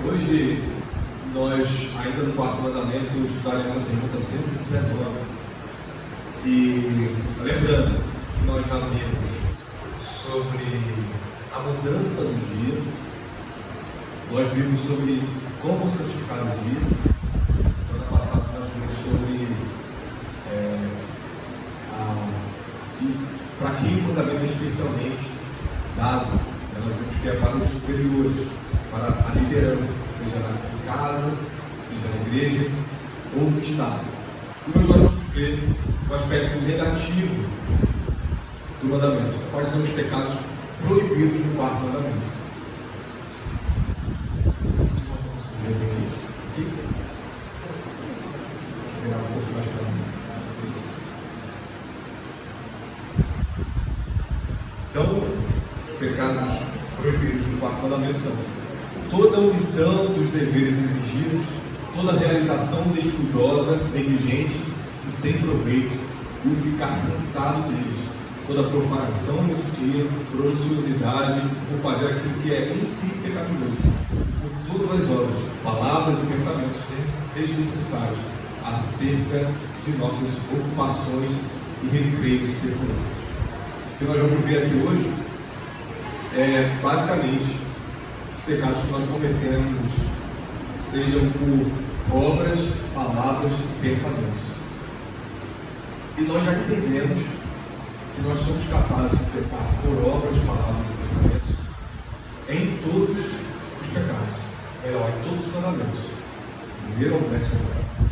Hoje, nós, ainda no quarto mandamento, estudaremos a pergunta 119. E lembrando que nós já vimos sobre a mudança do dia, nós vimos sobre como santificar o dia. Semana passada nós vimos sobre para quem o mandamento é especialmente dado. Nós vimos que é para os superiores, para a liderança, seja na casa, seja na igreja ou no Estado. E hoje nós vamos ver o aspecto negativo do mandamento. Quais são os pecados proibidos no quarto mandamento? Se nós vamos ver aqui, vou virar um pouco mais para isso. Então, os pecados proibidos no quarto mandamento são toda omissão dos deveres exigidos, toda realização descuidosa, negligente e sem proveito, e o ficar cansado deles, toda profanação desse dia, por ociosidade, por fazer aquilo que é em si pecaminoso, por todas as obras, palavras e pensamentos desnecessários acerca de nossas ocupações e recreios seculares. O que nós vamos ver aqui hoje é basicamente os pecados que nós cometemos, sejam por obras, palavras e pensamentos. E nós já entendemos que nós somos capazes de pecar por obras, palavras e pensamentos em todos os pecados, em todos os mandamentos, primeiro ao 10º mandamento.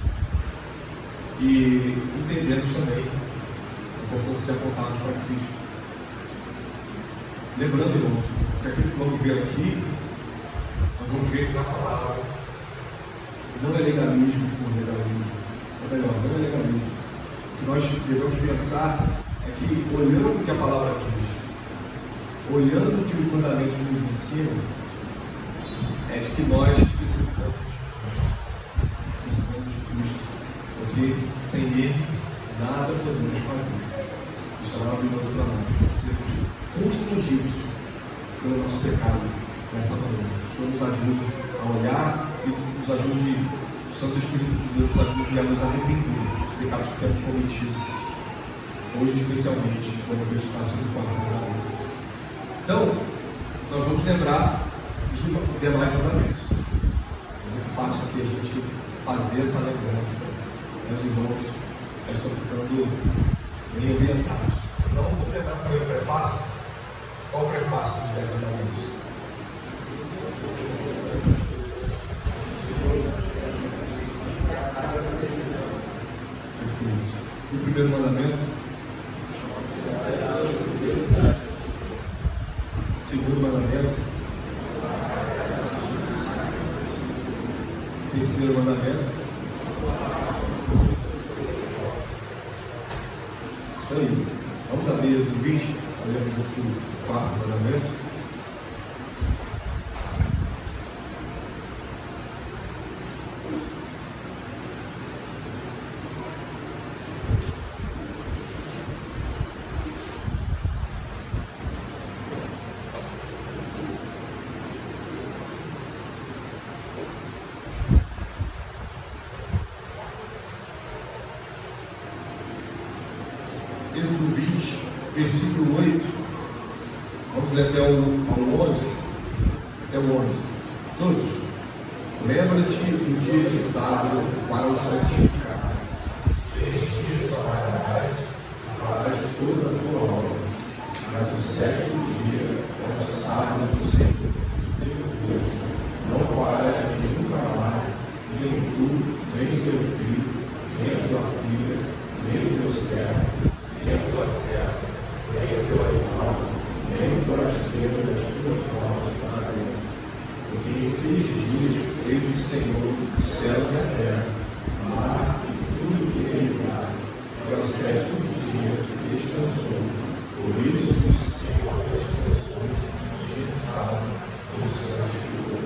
E entendemos também a importância de apontarmos para Cristo. Lembrando, irmãos, que aquilo que vamos ver aqui, nós vamos ver na palavra, não é legalismo por legalismo, ou melhor, não é legalismo. O que nós devemos pensar é que, olhando o que a palavra diz, olhando o que os mandamentos nos ensinam, é de que nós precisamos de Cristo, porque sem Ele nada podemos fazer. Isso é maravilhoso para nós, sermos constrangidos pelo nosso pecado nessa manhã. O Senhor nos ajude a olhar e nos ajude, o Santo Espírito de Deus nos ajude a nos arrepender dos pecados que temos cometido. Hoje, especialmente, como meditação do quarto mandamento. Então, nós vamos lembrar dos demais mandamentos. É muito fácil aqui a gente fazer essa lembrança. Meus irmãos já estão ficando bem orientados. Então, vamos lembrar primeiro o prefácio. Qual o prefácio dos 10 mandamentos? Perfeito. O primeiro mandamento? Segundo mandamento? Terceiro mandamento? Isso aí. Vamos abrir Êxodo 20, olhando junto o quarto mandamento. Êxodo 20, versículo 8, vamos ler até ao 11, até o 11, todos. Lembra-te do dia de sábado para o santificar. 6 dias trabalharás e farás toda a tua obra, mas o 7º dia é o sábado do Senhor teu Deus. Não farás nenhum trabalho, nem tu, nem o teu filho, nem a tua filha, nem o teu servo, nem a tua serva, nem o teu animal, nem o forasteiro das tuas formas para dentro. Porque em 6 dias fez o Senhor os céus e a terra, o mar e tudo que eles há, e ao 7º dia descansou. Por isso o Senhor descansou e salva o santificou.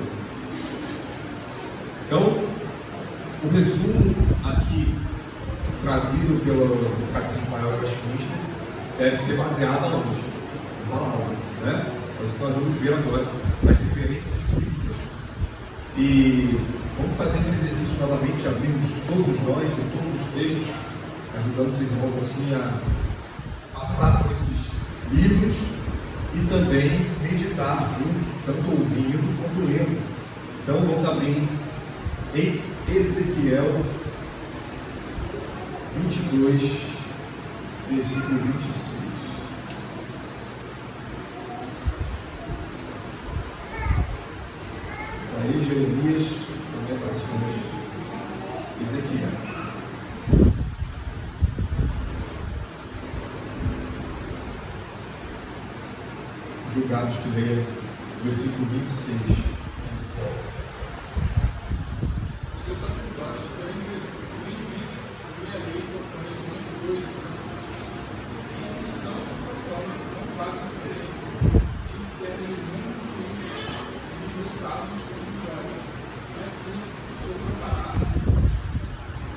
Então, o resumo aqui trazido pelo Catecismo Maior de Westminster deve ser baseado aonde? Na palavra, né? É isso que nós vamos ver agora, as diferenças bíblicas E vamos fazer esse exercício novamente, abrimos todos nós, em todos os textos, ajudando os irmãos assim a passar por esses livros e também meditar juntos, tanto ouvindo quanto lendo. Então vamos abrir em Ezequiel 22, versículo 26. Isaías, Jeremias, Lamentações, Ezequiel. Julgados que leia o versículo 26.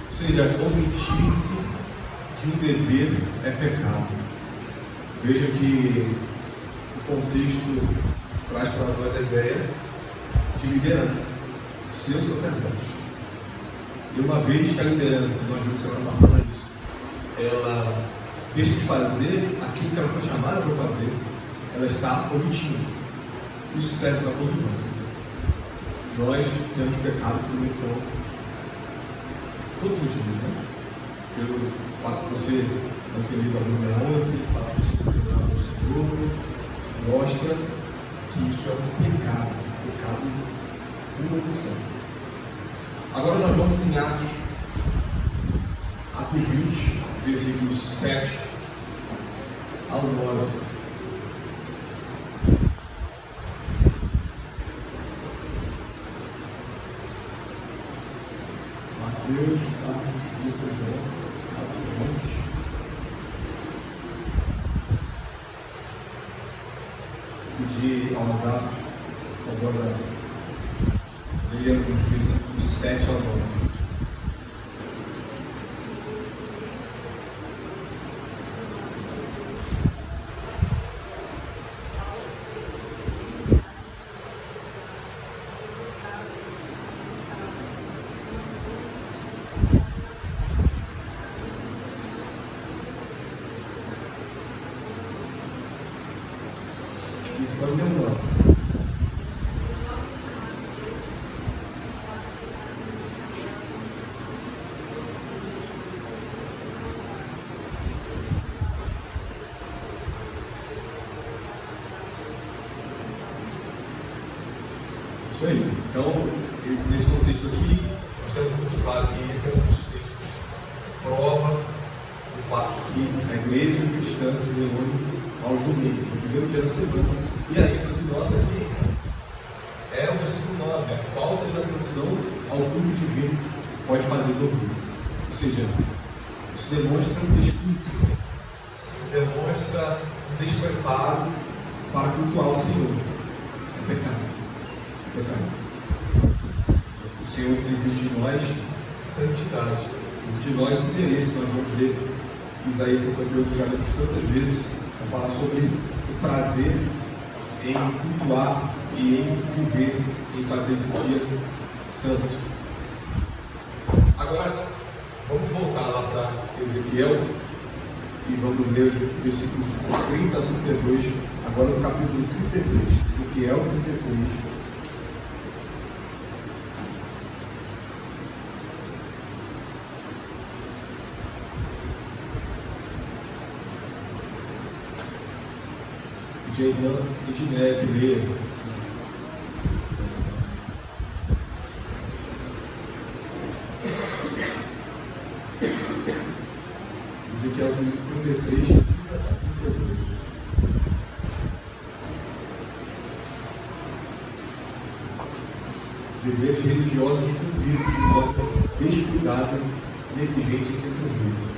Ou seja, omitir-se de um dever é pecado. Veja que o contexto traz para nós a ideia de liderança, seus sacerdotes. E uma vez que a liderança, nós vimos semana passada isso, ela deixa de fazer aquilo que ela foi chamada para fazer, ela está omitindo. Isso serve para todos nós. Nós temos pecado por omissão todos os dias, né? Pelo fato de você não ter lido a Bíblia ontem, o fato de você ter perdoado o Senhor, mostra que isso é um pecado por omissão. Agora nós vamos em Atos 20, versículos 7 ao 9. Mateus, Marcos, Lucas, João, Atos 20. Pedir ao Azaf, agora lermos os versículos 7 ao 9. Isso pode demorar. Isso aí. Então, nesse contexto aqui, nós temos muito claro que esse é um dos textos que prova o fato de que a igreja cristã se reúne aos domingos, no primeiro dia da semana. E aí, eu falei assim, nossa, aqui é o versículo 9, a falta de atenção ao culto divino pode fazer dormir. Ou seja, isso demonstra um descuido, isso demonstra um despreparo para cultuar o Senhor. É pecado. É pecado. O Senhor exige de nós santidade, exige de nós interesse. Nós vamos ler Isaías 58, já lemos tantas vezes, para falar sobre o prazer em cultuar e em viver, em fazer esse dia santo. Agora, vamos voltar lá para Ezequiel e vamos ler os versículos 30 a 32, agora no capítulo 33. Ezequiel 33. De Edan e de Neve, leia. Ezequiel 33, 30 a 32. Deveres religiosos cumpridos de forma descuidada, negligente e sem proveito.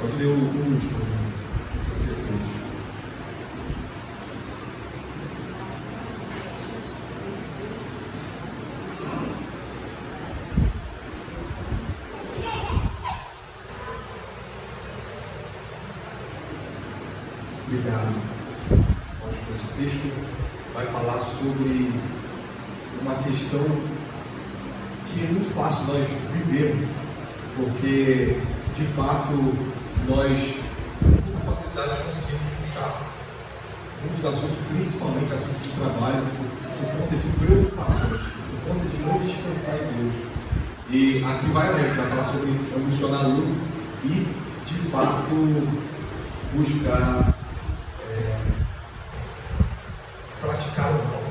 Pode ler o último. Obrigado. Acho que esse texto vai falar sobre uma questão que é muito fácil nós vivermos, porque de fato nós com facilidade conseguimos puxar muitos assuntos, principalmente assuntos de trabalho, por conta de preocupações, por conta de não descansar em Deus. E aqui vai falar sobre ambicionar lucro e de fato buscar praticar o mal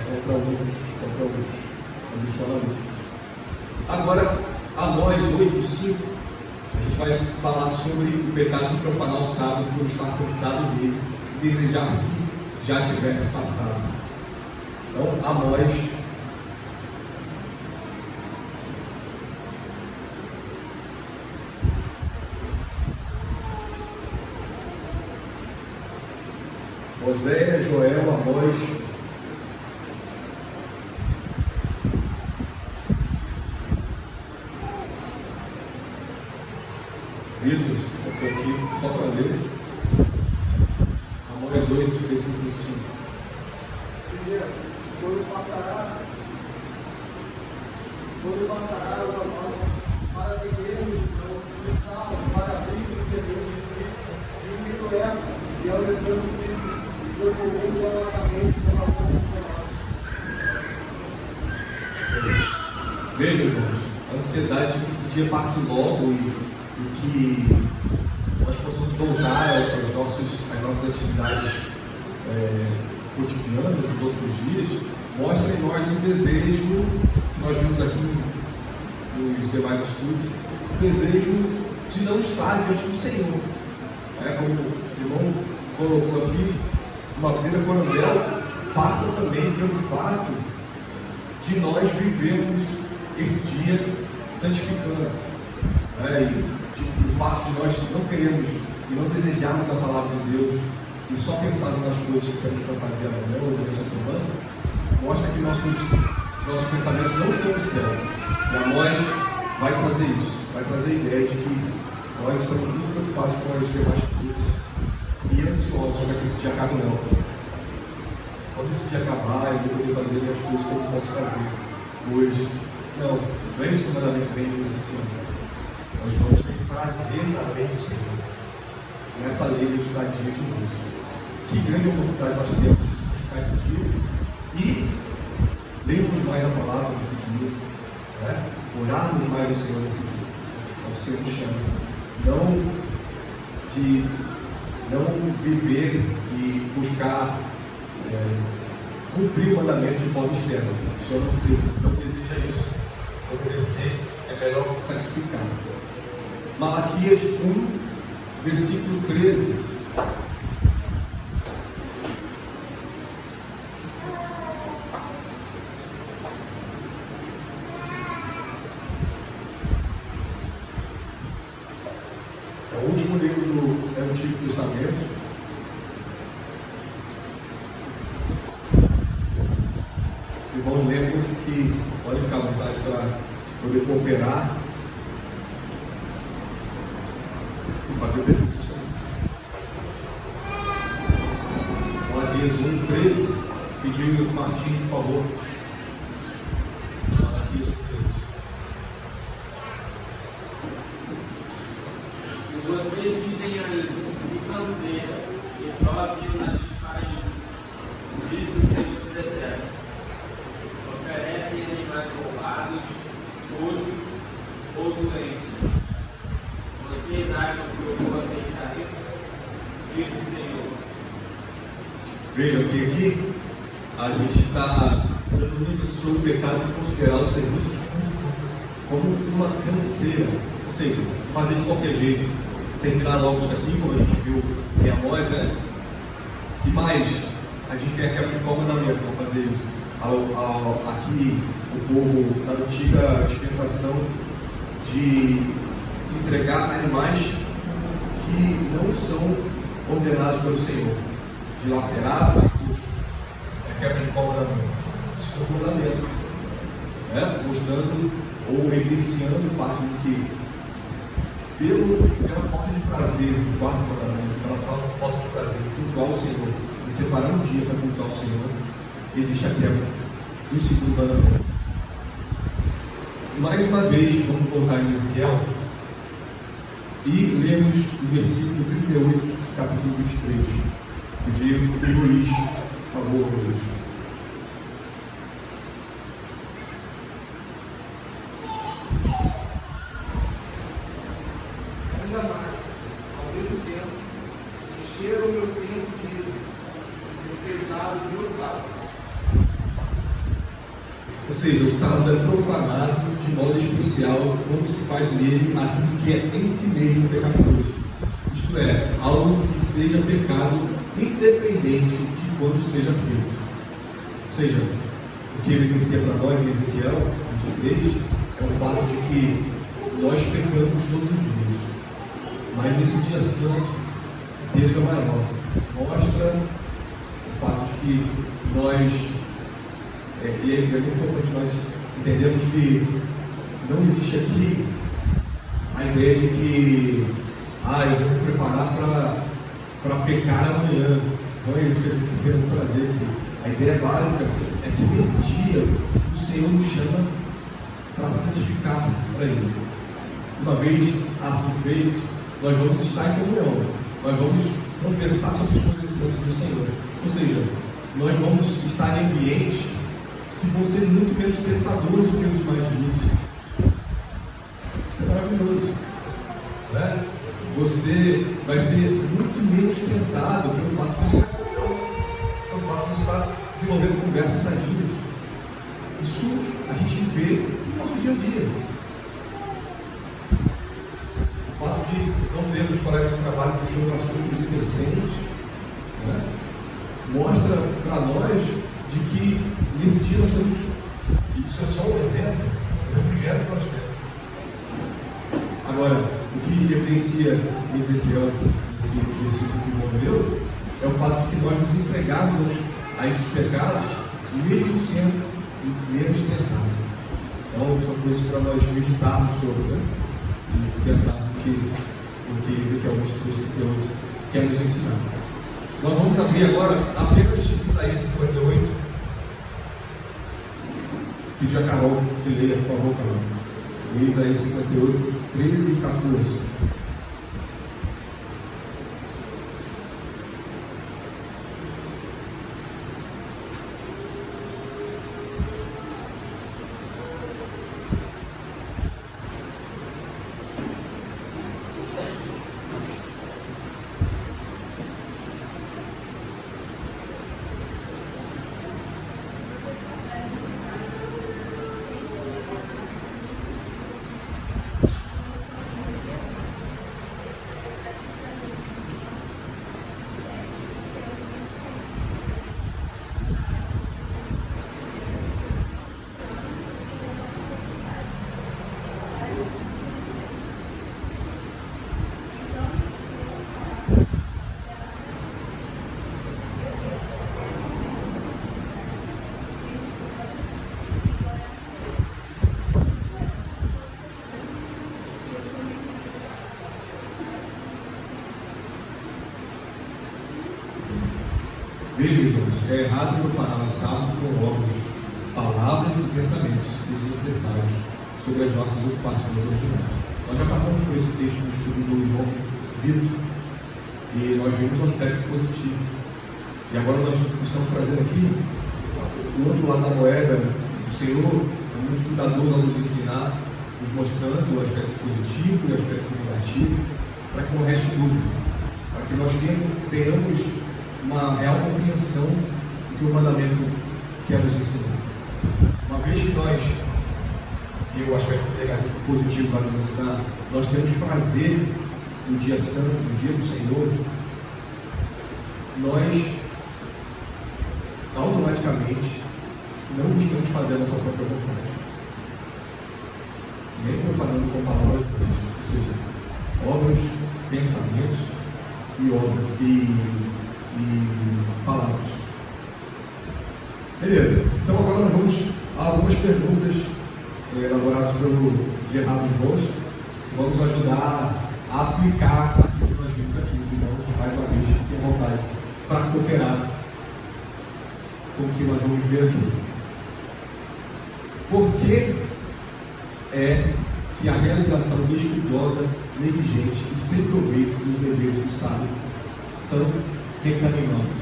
contra alguns, ambiciona lucro. Agora, Amós 8:5, a gente vai falar sobre o pecado de profanar o sábado por estar cansado dele e desejar que já tivesse passado. Então, Amós Oséias, Joel, Amós, Vitor, você está aqui só para ler. Amós 8, versículo 5. Quando passará o amor para pequenos, o salmo, para abrir os segredos de um mito e ao levando-se profundo dolorosamente pela força de nós. Veja, irmãos, a ansiedade de que esse dia passe logo e que nós possamos voltar às nossas atividades cotidianas nos outros dias, mostra em nós um desejo, que nós vimos aqui nos demais estudos, o desejo de não estar diante do Senhor. Como o irmão colocou aqui, uma vida coronel passa também pelo fato de nós vivermos esse dia santificando. E o fato de nós não queremos e não desejarmos a palavra de Deus e só pensarmos nas coisas que temos para fazer amanhã ou durante a semana, mostra que nossos pensamentos não estão no céu. E Amós vai trazer isso, vai trazer a ideia de que nós estamos muito preocupados com as demais coisas e ansiosos para que esse dia acabe não. Quando esse dia acabar, eu vou poder fazer as coisas que eu não posso fazer hoje. Não é esse que o mandamento vem nos ensinando. Nós vamos ter prazer na lei do Senhor, nessa lei meditativa de Deus. Que grande oportunidade nós temos de santificar esse dia e lermos mais a palavra nesse dia, orarmos mais ao Senhor nesse dia. Então, o Senhor nos chama. Não viver e buscar cumprir o mandamento de forma externa. O Senhor não deseja isso. Obedecer é melhor que sacrificar. Malaquias 1, versículo 13. É o último livro do Antigo Testamento. Os irmãos lembram-se que podem ficar à vontade para poder cooperar e fazer perguntas. Malaquias 1:13. Pediu o Martim, por favor. Malaquias 1:13. E vocês dizem ainda, que canseira, e próximo na paraíso, o grito do Senhor do deserto. Oferecem animais roubados, coxos ou doentes. Vocês acham que eu vou aceitar isso? Diz o Senhor. Vejam que aqui a gente está dando livre sobre o pecado de considerar o serviço de culto como uma canseira, ou seja, fazer de qualquer jeito, terminar logo isso aqui, como a gente viu em Amós, E mais, a gente tem que aplicar o mandamento para fazer isso. Aqui, o povo da antiga dispensação de entregar animais que não são ordenados pelo Senhor, dilacerados e coxos. É quebra de qual mandamento? Isso é um mandamento, né? Mostrando ou evidenciando o fato de que, pela falta de prazer do quarto mandamento, pela falta de prazer de cultuar o Senhor e separar um dia para cultuar o Senhor, existe a quebra do segundo mandamento. Mais uma vez, vamos voltar em Ezequiel e lemos o versículo 38, capítulo 23. Pedir o Luiz, por favor, Luiz. Ainda mais, ao mesmo tempo, encheram o meu tempo de despejados do meu sábado. Ou seja, o sábado é profanado de modo especial quando se faz nele aquilo que é em si mesmo pecaminoso. Isto é, algo que seja pecado independente de quando seja feito. Ou seja, o que evidencia para nós em Ezequiel 23 é o fato de que nós pecamos todos os dias. Mas nesse dia santo, Deus é maior. Mostra o fato de que nós, e é muito importante nós entendermos que não existe aqui a ideia de que eu vou me preparar para pecar amanhã. Não é isso que a gente está querendo trazer aqui. A ideia básica é que nesse dia o Senhor nos chama para santificar para Ele. Uma vez assim feito, nós vamos estar em comunhão, nós vamos conversar sobre as coisas santas do Senhor. Ou seja, nós vamos estar em ambientes que vão ser muito menos tentadores do que os mais vivos. Isso é maravilhoso, né? Você vai ser muito menos tentado pelo fato de você estar desenvolvendo conversas sadias. Isso a gente vê no nosso dia a dia. O fato de não termos colegas de trabalho puxando assuntos indecentes, né? Mostra para nós de que nesse dia nós temos, isso é só um exemplo, do refrigério que nós temos. Agora, o que evidencia Ezequiel, esse versículo que envolveu, é o fato de que nós nos entregamos a esses pecados, mesmo sendo menos tentados. Então, são coisas para nós meditarmos sobre, né? E pensar no que Ezequiel 23:38 quer nos ensinar. Nós vamos abrir agora apenas Isaías 58. Pedir a Carol que leia, por favor, Carol. Isaías 58, 13 e 14. Vejam, irmãos, é errado profanar o sábado com obras, palavras e pensamentos desnecessários sobre as nossas ocupações ordinárias. Nós já passamos por esse texto no estudo do irmão Vitor e nós vimos o aspecto positivo. E agora nós estamos trazendo aqui o outro lado da moeda. O Senhor é muito cuidadoso ao nos ensinar, nos mostrando o aspecto positivo e o aspecto negativo, para que não reste dúvida, para que nós tenhamos uma real compreensão do que o mandamento quer nos ensinar. Uma vez que nós, e o aspecto negativo positivo vai nos ensinar, nós temos prazer no dia santo, no dia do Senhor, nós automaticamente não buscamos fazer a nossa própria vontade, nem profanando com palavras, ou seja, obras, pensamentos e palavras. Beleza. Então agora nós vamos a algumas perguntas elaboradas pelo Gerardo Jones, que vão nos ajudar a aplicar aquilo que nós vimos aqui. Os irmãos, mais uma vez, fiquem à vontade para cooperar com o que nós vamos ver aqui. Por que é que a realização descuidosa, negligente e sem proveito dos deveres do sábio são pecaminosas?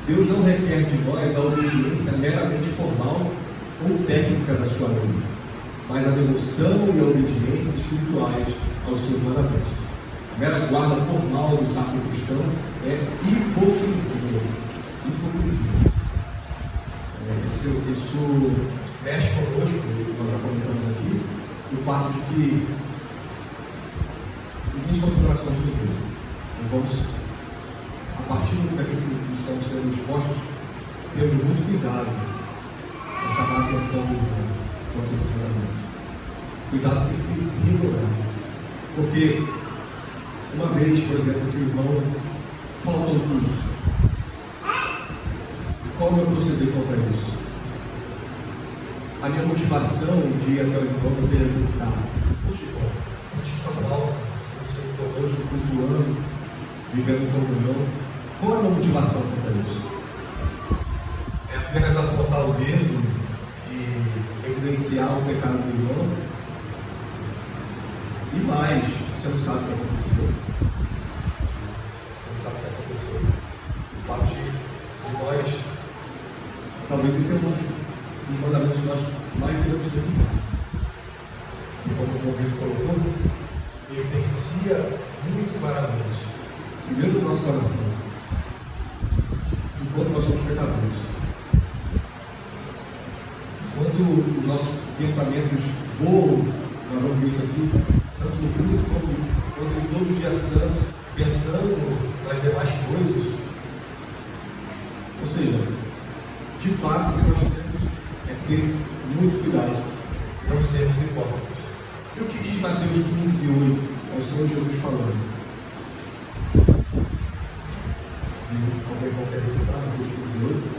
Deus não requer de nós a obediência meramente formal ou técnica da sua lei, mas a devoção e a obediência espirituais aos seus mandamentos. A mera guarda formal do sábio cristão é hipocrisia. Isso mexe conosco, nós já comentamos aqui, o fato de que ninguém só tem coração de Deus. Nós vamos, a partir do momento que estamos sendo expostos, temos muito cuidado em chamar a atenção do irmão contra esse mandamento. Cuidado tem que ser rigoroso. Porque uma vez, por exemplo, que o irmão faltou tudo. Qual é o meu proceder contra isso? A minha motivação de ir até o irmão e perguntar: poxa, irmão, você está mal, você está hoje cultuando, vivendo em comunhão. Qual é a minha motivação contra isso? É apenas apontar o dedo e evidenciar o pecado do irmão? E mais, você não sabe o que aconteceu. Você não sabe o que aconteceu. O fato de nós, talvez esse é um dos mandamentos que nós mais devemos terminar. E como o convite colocou, evidencia muito claramente, primeiro no nosso coração, enquanto nós somos pecadores. Enquanto os nossos pensamentos voam, nós vamos ver isso aqui, tanto no culto quanto em todo dia santo, pensando nas demais coisas. Ou seja, de fato, o que nós temos é ter muito cuidado, não sermos hipócritas. E o que diz Mateus 15:8? É o Senhor Jesus falando. Alguém quer recitar Mateus 15:8?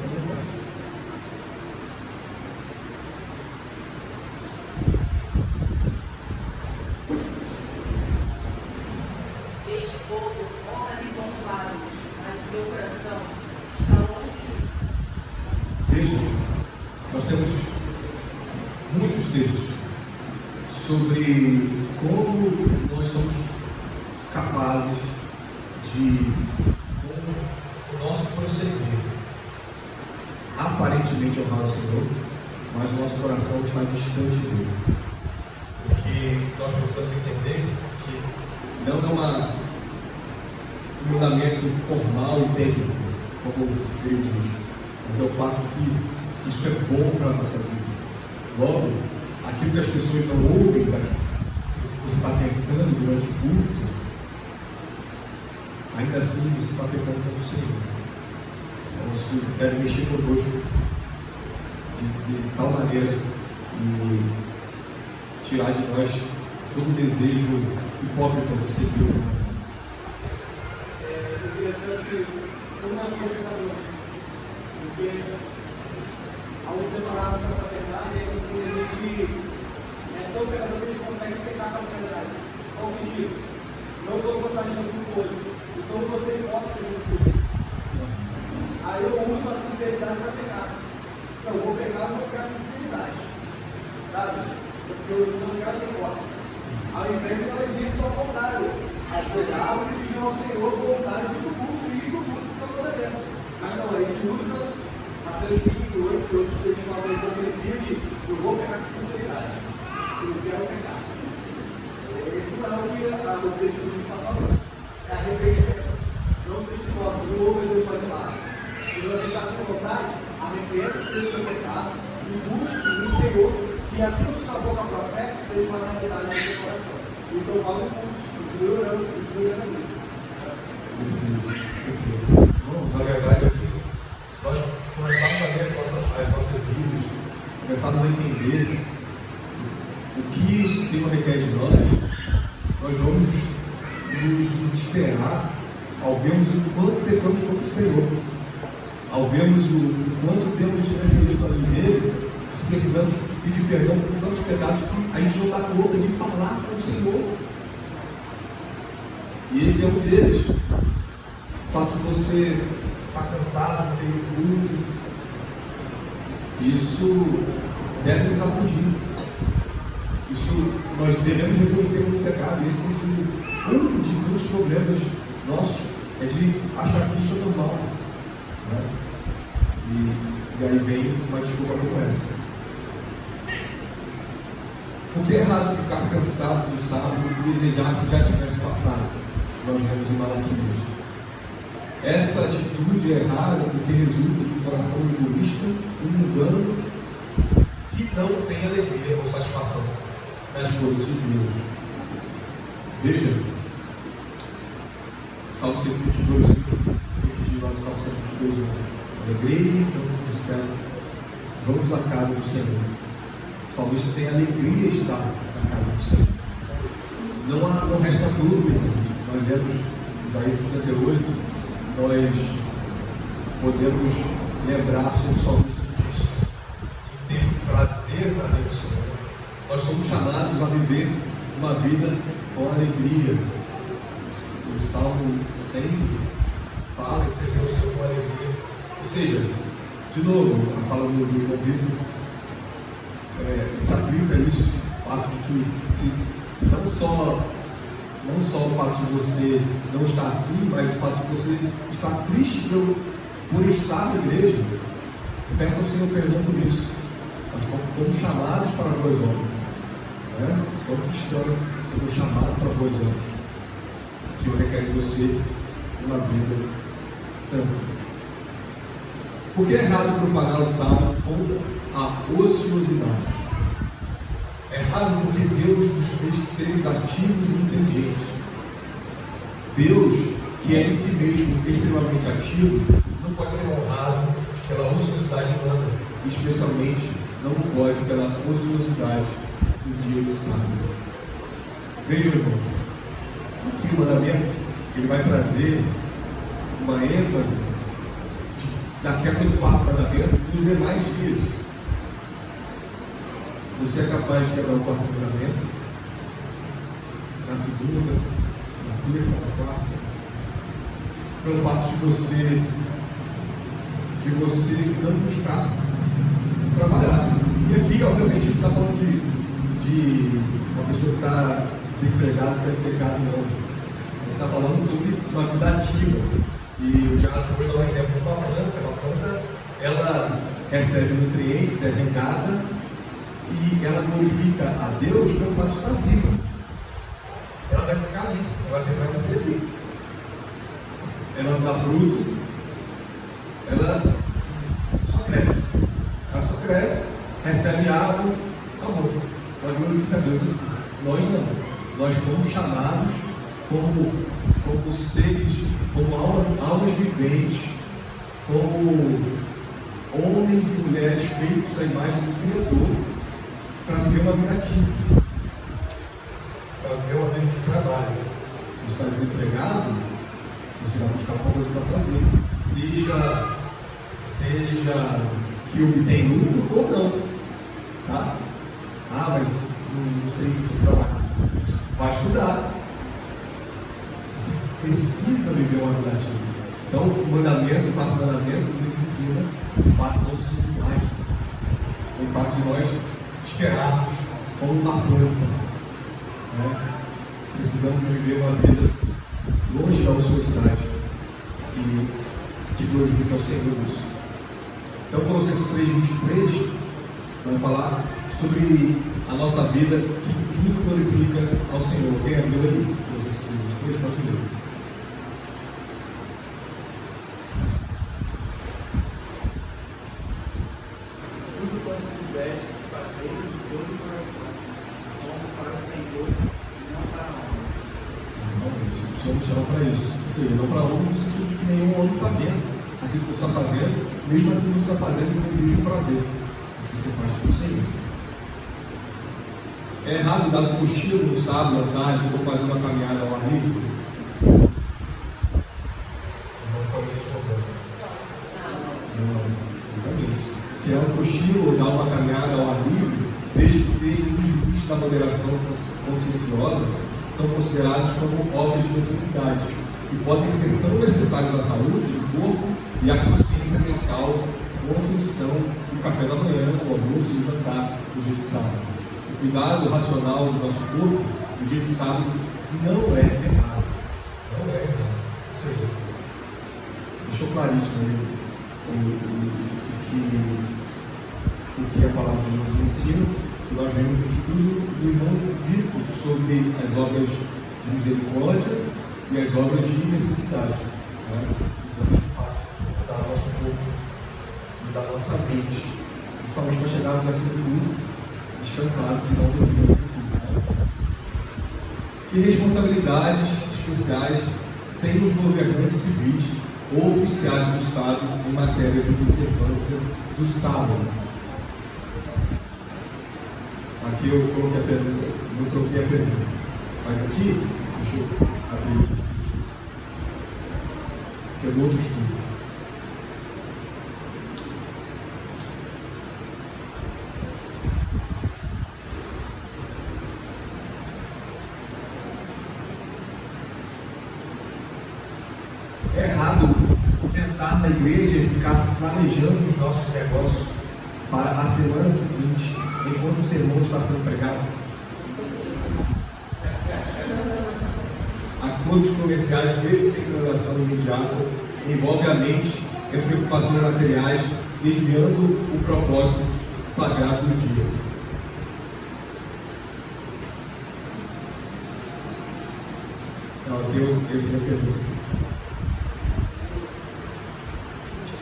Este povo ora-lhe com lábios, mas seu coração está longe de mim. Veja, nós temos muitos textos sobre como nós somos capazes de, com o nosso proceder, aparentemente honrar o Senhor, mas o nosso coração está distante dele. Porque nós precisamos entender que não é um mandamento formal e técnico, como ele diz, mas é o fato que isso é bom para a nossa vida. Logo, aquilo que as pessoas não ouvem daquilo que você está pensando durante o culto, ainda assim você está pecando contra o Senhor. Então isso deve mexer conosco de tal maneira e tirar de nós todo o desejo hipócrita de seguir o mandamento. É interessante como nós somos pecadores, porque ao nos prepararmos para essa verdade, é que assim, a gente é tão pecador que a gente consegue pecar com essa verdade. Qual o sentido? Não estou contrariando tudo hoje. Então você pode ter tudo. Aí eu uso a sinceridade para pecar. Então eu vou pecar, vou pecar com sinceridade. Sabe? Porque eu sou um cara sem corte. Ao invés de nós irmos ao contrário, ajoelharmos e pedir ao Senhor vontade do culto e do culto que eu devemos. Mas não, a gente usa Mateus 15:8, que outros textos falam de hipocrisia de eu vou pecar com sinceridade. Eu não quero pecar. Isso não é o que o texto está falando. É arrependimento. Não se descobre, não ouve só de lado. Se você está sem vontade, arrependa-se do seu pecado e busque no Senhor que aquilo que sua boca profeta seja uma realidade no seu coração. Então, fala no culto, continue orando, continue orando. Vamos, a verdade é que se nós começarmos a ler as nossas Bíblias, começarmos a entender o que o Senhor requer de nós vamos nos desesperar ao vermos o quanto pecamos contra o Senhor, ao vermos o quanto temos transgredido a lei dele, que precisamos pedir perdão por tantos pecados que a gente não dá conta de falar com o Senhor. E esse é um deles. O fato de você estar cansado, não ter culto, isso deve nos afligir. Isso nós devemos reconhecer como pecado. Esse tem sido um de muitos problemas nossos, é de achar que isso é normal, né? E aí vem uma desculpa como essa. Porque é errado ficar cansado do sábado e desejar que já tivesse passado. Nós vemos em Malaquias. Essa atitude é errada porque resulta de um coração egoísta e mundano que não tem alegria ou satisfação nas coisas de Deus. Veja, Salmo 122, que diz lá no Salmo 122, alegrei-me no céu, vamos à casa do Senhor. O salmista tem alegria de estar na casa do Senhor. Não resta dúvida, nós lemos Isaías 58, nós podemos lembrar sobre o salmista disso, e ter prazer na lei do Senhor. Nós somos chamados a viver uma vida com alegria. O Salmo 100 fala que servir o Senhor com alegria. Ou seja, de novo, a fala do convívio se aplica a isso, o fato de que não só o fato de você não estar afim, mas o fato de você estar triste por estar na igreja, peça ao Senhor perdão por isso. Nós fomos chamados para boas obras. Só cristão, você foi chamado para boas obras. O Senhor requer de você uma vida santa. Por que é errado profanar o sábado com a ociosidade? É errado porque Deus nos fez seres ativos e inteligentes. Deus, que é em si mesmo extremamente ativo, não pode ser honrado pela ociosidade humana, especialmente não pode pela ociosidade do dia do sábado. Vejam, irmãos, aqui o mandamento ele vai trazer uma ênfase da quebra do quarto mandamento nos demais dias. Você é capaz de quebrar o quarto mandamento na segunda, na terça, na quarta, pelo fato de você não buscar trabalhar. E aqui, obviamente, a gente está falando de uma pessoa que está desempregada, que está pecado, não. A gente está falando sobre uma vida ativa. E eu já vou dar um exemplo de uma planta. Uma planta, ela recebe nutrientes, é regada, e ela glorifica a Deus pelo fato de estar viva. Ela vai ficar ali, ela vai permanecer ali. Ela não dá fruto, ela só cresce. Ela só cresce, recebe água, acabou. Ela glorifica a Deus assim. Nós não. Nós fomos chamados como seres, como almas viventes, como homens e mulheres feitos à imagem do Criador, para viver uma vida ativa, para viver uma vida de trabalho. Se você está desempregado, você vai buscar alguma coisa para fazer, seja que obtenha lucro ou não, tá? Mas não sei trabalhar. Vai estudar. Você precisa viver uma vida ativa. Então, o mandamento, o quarto mandamento, nos ensina o fato da ociosidade, o fato de nós esperarmos como uma planta, né? Precisamos viver uma vida longe da ociosidade e que glorifica o Senhor nisso. Então, Colossenses 3:23 vai falar sobre a nossa vida que tudo glorifica ao Senhor. Quem abriu aí? Colossenses 3:23, pode ler. Tudo quanto fizeres, fazei de todo o coração, como para o Senhor e não para a homem. O Senhor nos chama para isso. Ou seja, não para homem no sentido de que nenhum homem está vendo aquilo que você está fazendo, mesmo assim você está fazendo com o vídeo prazer. Você faz para o Senhor. É errado dar um cochilo no sábado à tarde ou fazer uma caminhada ao ar livre? cochilo ou dar uma caminhada ao ar livre, desde que seja nos limites da moderação conscienciosa, são considerados como obras de necessidade e podem ser tão necessários à saúde do corpo e à consciência mental quanto são o café da manhã, o almoço e o jantar no dia de sábado. O cuidado racional do nosso corpo no dia de sábado não é errado. Não é errado. Ou seja, deixou claríssimo aí o que a palavra de Deus nos ensina. E nós vemos no estudo do irmão Vitor sobre as obras de misericórdia e as obras de necessidade. Né? Precisamos, de fato, cuidar do nosso corpo e da nossa mente, principalmente para chegarmos aqui no culto descansados e não dormindo no culto. Né? Que responsabilidades especiais têm os governantes civis ou oficiais do Estado em matéria de observância do sábado? Aqui eu coloquei a pergunta, não troquei a pergunta, mas aqui, deixa eu abrir, que é do outro estudo. É errado sentar na igreja e ficar planejando os nossos negócios para a semana seguinte, enquanto o sermão está sendo pregado. Acordos comerciais, mesmo sem transação imediata, envolve a mente em preocupações materiais, desviando o propósito sagrado do dia. Então, aqui eu tenho pergunta.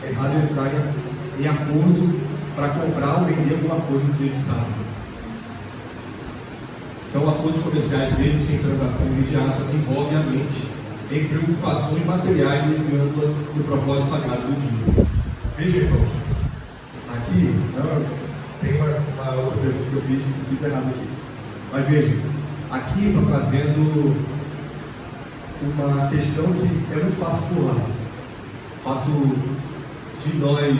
É errado entrar em acordo para comprar ou vender alguma coisa no dia de sábado. Então, acordos comerciais, mesmo sem transação imediata, envolvem a mente em preocupações materiais, desviando do propósito sagrado do dia. Veja, irmãos, aqui, tem uma outra pergunta que eu fiz errado aqui. Mas veja, aqui está trazendo uma questão que é muito fácil pular. O fato de nós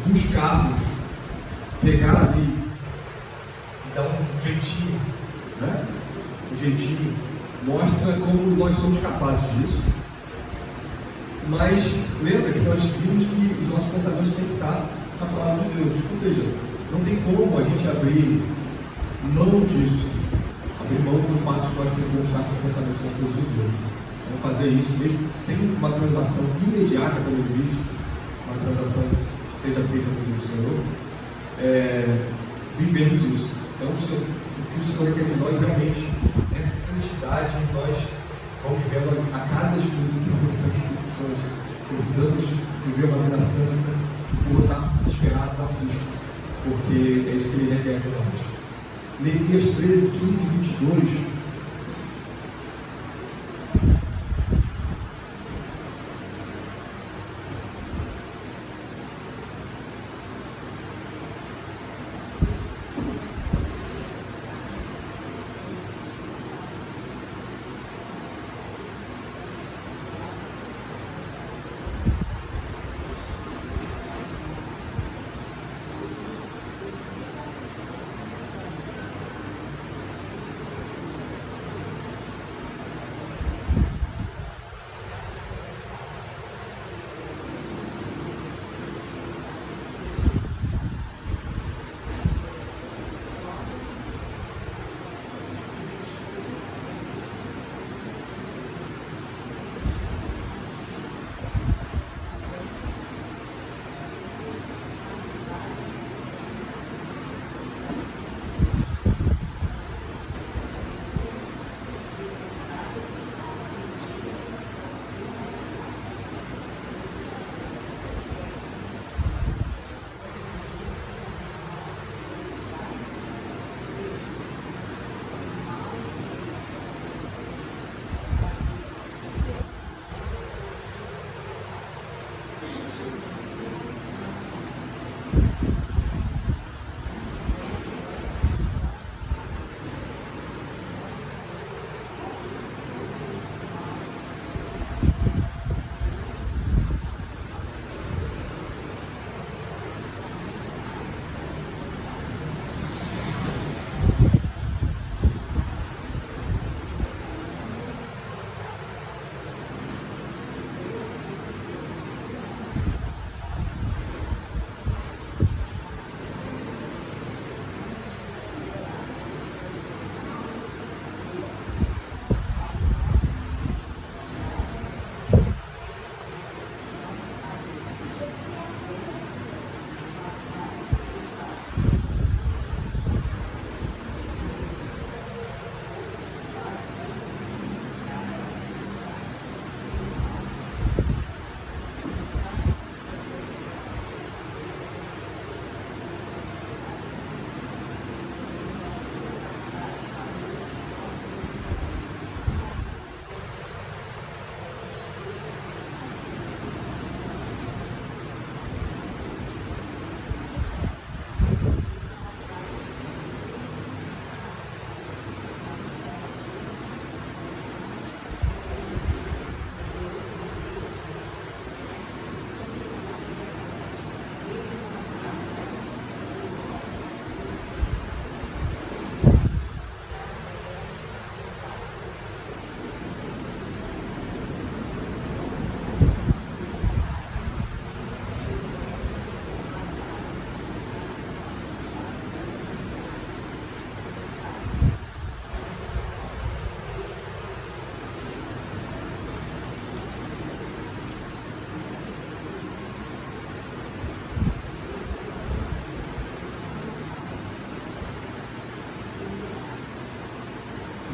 buscarmos pegar ali e dar um jeitinho, né? Um jeitinho mostra como nós somos capazes disso. Mas lembra que nós vimos que os nossos pensamentos têm que estar na palavra de Deus. Ou seja, não tem como a gente abrir mão disso, abrir mão do fato de que nós precisamos estar com os pensamentos nas coisas de Deus. Vamos fazer isso mesmo sem uma transação imediata, como ele diz, uma transação que seja feita com o Senhor, vivemos isso. Então, o que o Senhor requer de nós realmente é santidade, e nós vamos vendo a cada estudo que nós temos condições. Precisamos viver uma vida santa, voltar desesperados à busca, porque é isso que Ele requer de nós. Neemias 13, 15 e 22.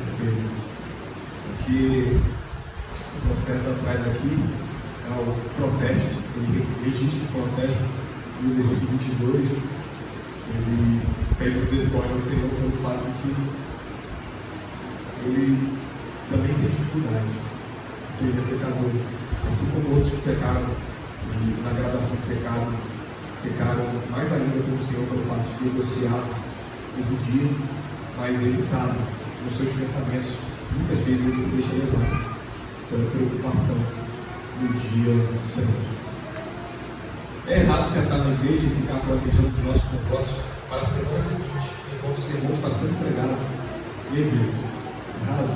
perfeito. Porque o profeta traz aqui é o protesto, ele registra o protesto no versículo 22, ele pede misericórdia ao Senhor pelo fato de que ele também tem dificuldade, porque ele é pecador, assim como outros que pecaram e na gradação do pecado, pecaram mais ainda com o Senhor pelo fato de negociar esse dia, mas ele sabe, nos seus pensamentos, muitas vezes ele se deixa levar pela preocupação no dia santo. É errado sentar na igreja e ficar planejando os nossos propósitos para a semana seguinte, enquanto o sermão está sendo pregado e evento. Errado?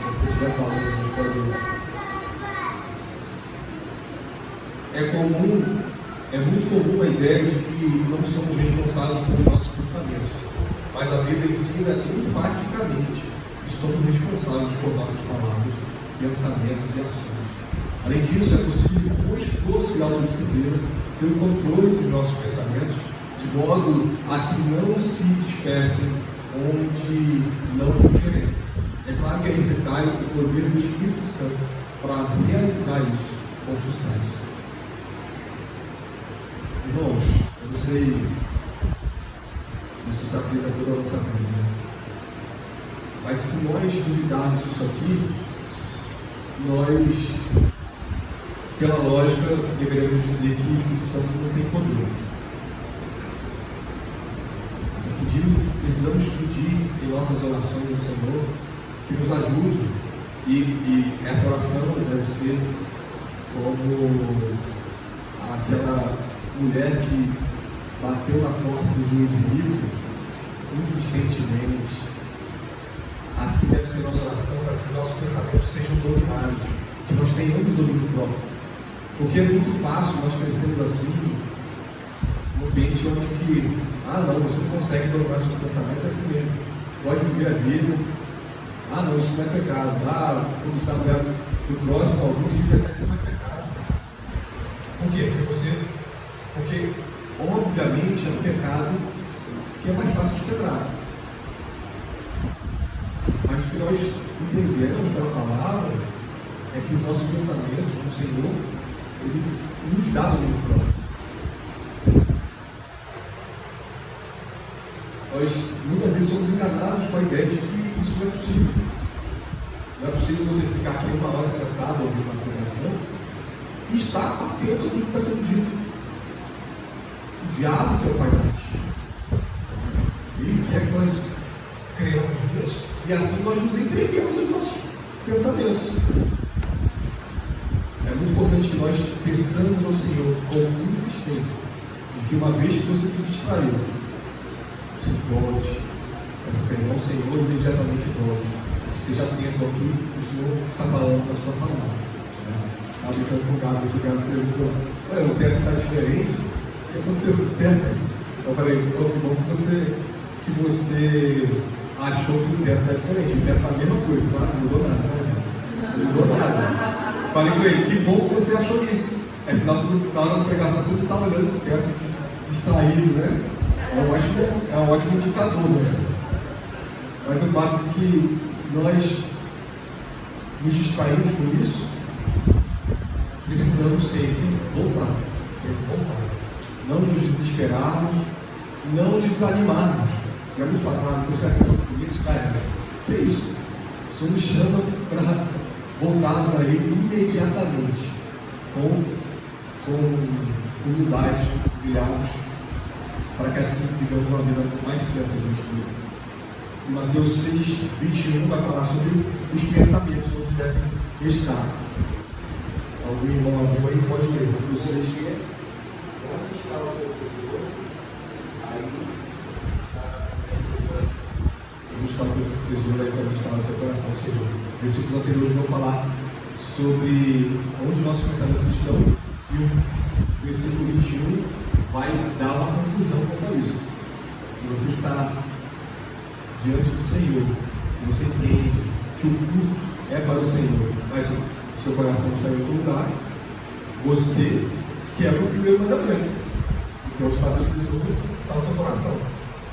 Quando você estiver falando, a gente pode ver. É muito comum a ideia de que não somos responsáveis pelos nossos pensamentos, mas a Bíblia ensina enfaticamente que somos responsáveis por nossas palavras, pensamentos e ações. Além disso, é possível, com esforço e autodisciplina, ter o controle dos nossos pensamentos, de modo a que não se dispersem onde não queremos. É claro que é necessário o poder do Espírito Santo para realizar isso com sucesso. Irmãos, eu não sei, isso se aplica a toda a nossa vida, né? Mas se nós duvidarmos disso aqui, nós, pela lógica, deveremos dizer que o Espírito Santo não tem poder. Precisamos pedir em nossas orações ao Senhor que nos ajude, e essa oração deve ser como aquela mulher que bateu na porta do juiz rico insistentemente. Assim deve ser nossa oração, para que nossos pensamentos sejam dominados, que nós tenhamos domínio próprio. Porque é muito fácil nós crescermos assim, num ambiente onde não, você não consegue dominar seus pensamentos, é assim mesmo. Pode viver a vida. Não, isso não é pecado. Quando você olhar do próximo, alguns dizem até que não é pecado. Por quê? Porque obviamente é um pecado que é mais fácil de quebrar. Mas o que nós entendemos pela palavra é que os nossos pensamentos do Senhor, Ele nos dá domínio próprio. Nós muitas vezes somos enganados com a ideia de que isso não é possível. Não é possível você ficar aqui uma hora sentado ouvindo uma pregação e estar atento ao que está sendo dito. O diabo que é o pai da mentira. Ele quer que nós creamos nisso e assim nós nos entreguemos aos nossos pensamentos. É muito importante que nós peçamos ao Senhor com insistência de que uma vez que você se distraiu, se volte, peça perdão ao Senhor e imediatamente volte. Esteja atento ao que o Senhor está falando na sua palavra. Estava brincando com o Gato aqui, o Gato perguntou: o teto está diferente? O que aconteceu com o teto? Eu falei: que bom que você achou que o teto está diferente. O teto está a mesma coisa, tá? Não mudou nada, né? Não mudou nada. Falei com ele: que bom que você achou isso. É sinal que na hora da pregação você não está olhando para o teto distraído, né? É um ótimo indicador, né? Mas o fato de que nós nos distraímos com isso, precisamos sempre voltar. Não nos desesperarmos, não nos desanimarmos. É muito fácil, prestar atenção com isso, que é isso? O Senhor nos chama para voltarmos a Ele imediatamente, com humildade, brilhados, para que assim vivamos uma vida mais certa diante de Deus. E Mateus 6, 21 vai falar sobre os pensamentos, onde devem estar. Algum irmão abriu aí, pode ler. Mateus 6. Onde está o teu tesouro? Aí buscar o teu tesouro, aí também está no teu coração. Ou seja, versículos anteriores vão falar sobre onde nossos pensamentos estão, e o versículo 21 vai dar uma conclusão quanto a isso. Se você está diante do Senhor, você entende que o culto é para o Senhor, mas o seu coração está em outro lugar, você quebra o primeiro mandamento. Então está o teu tesouro, está o teu coração.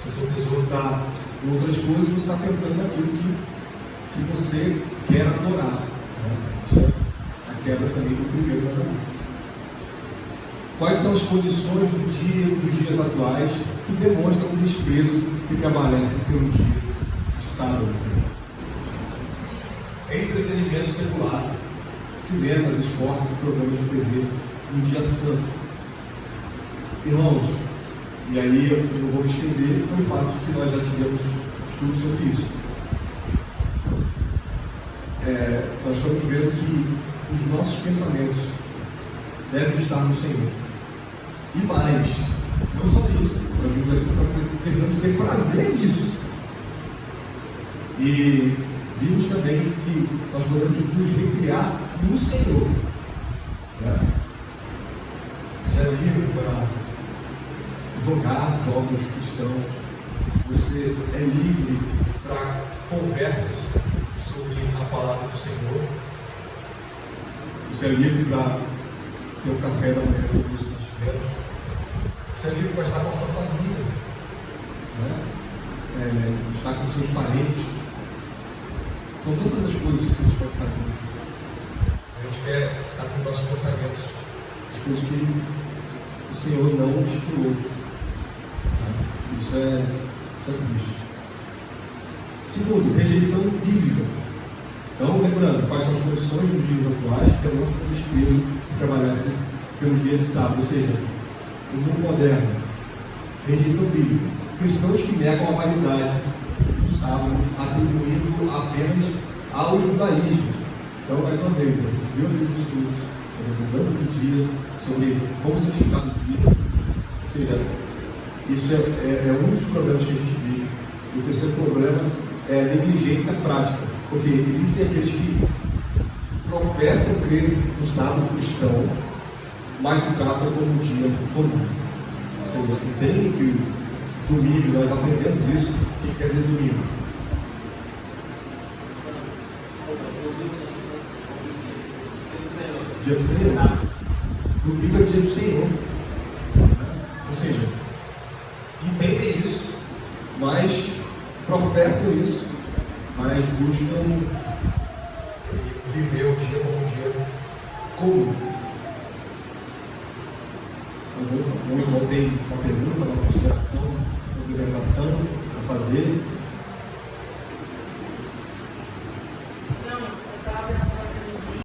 Se o teu tesouro está Em outras coisas, você está pensando naquilo que você quer adorar. Né? Isso é a quebra também do primeiro mandamento. Quais são as condições dos dias atuais que demonstram o desprezo que prevalece pelo dia de sábado? Entretenimento secular, cinemas, esportes e programas de TV no dia santo. Irmãos, e aí eu não vou me estender pelo fato de que nós já tivemos estudo sobre isso. Nós estamos vendo que os nossos pensamentos devem estar no Senhor. E mais, não só isso, nós vimos aqui que precisamos ter prazer nisso. E vimos também que nós podemos nos recriar no Senhor. Você é livre para jogar jogos cristãos, você é livre para conversas sobre a palavra do Senhor, você é livre para ter o café da manhã que nós tivemos, você é livre para estar com a sua família, né? Estar com seus parentes. São tantas as coisas que a gente pode fazer. A gente quer estar com nossos pensamentos, as coisas que o Senhor não estipulou. Isso é triste. Segundo, rejeição bíblica. Então, lembrando, quais são as condições dos dias atuais que demonstram o desprezo que prevalece pelo dia de sábado, ou seja, o mundo moderno. Rejeição bíblica. Cristãos que negam a validade do sábado, atribuindo apenas ao judaísmo. Então, mais uma vez, a gente viu aqueles estudos sobre a mudança do dia, sobre como santificar o dia, ou seja, isso é um dos problemas que a gente vive. O terceiro problema é a negligência prática, porque existem aqueles que professam crer no sábado cristão, mas o tratam como um dia comum. Ou seja, entendem que domingo, nós aprendemos isso, o que quer dizer domingo? Dia do Senhor. Domingo é dia do Senhor. Ou seja, entendem isso, mas professam isso, mas buscam viver o dia como um dia comum. O irmão tem uma pergunta, uma consideração, uma complementação a fazer.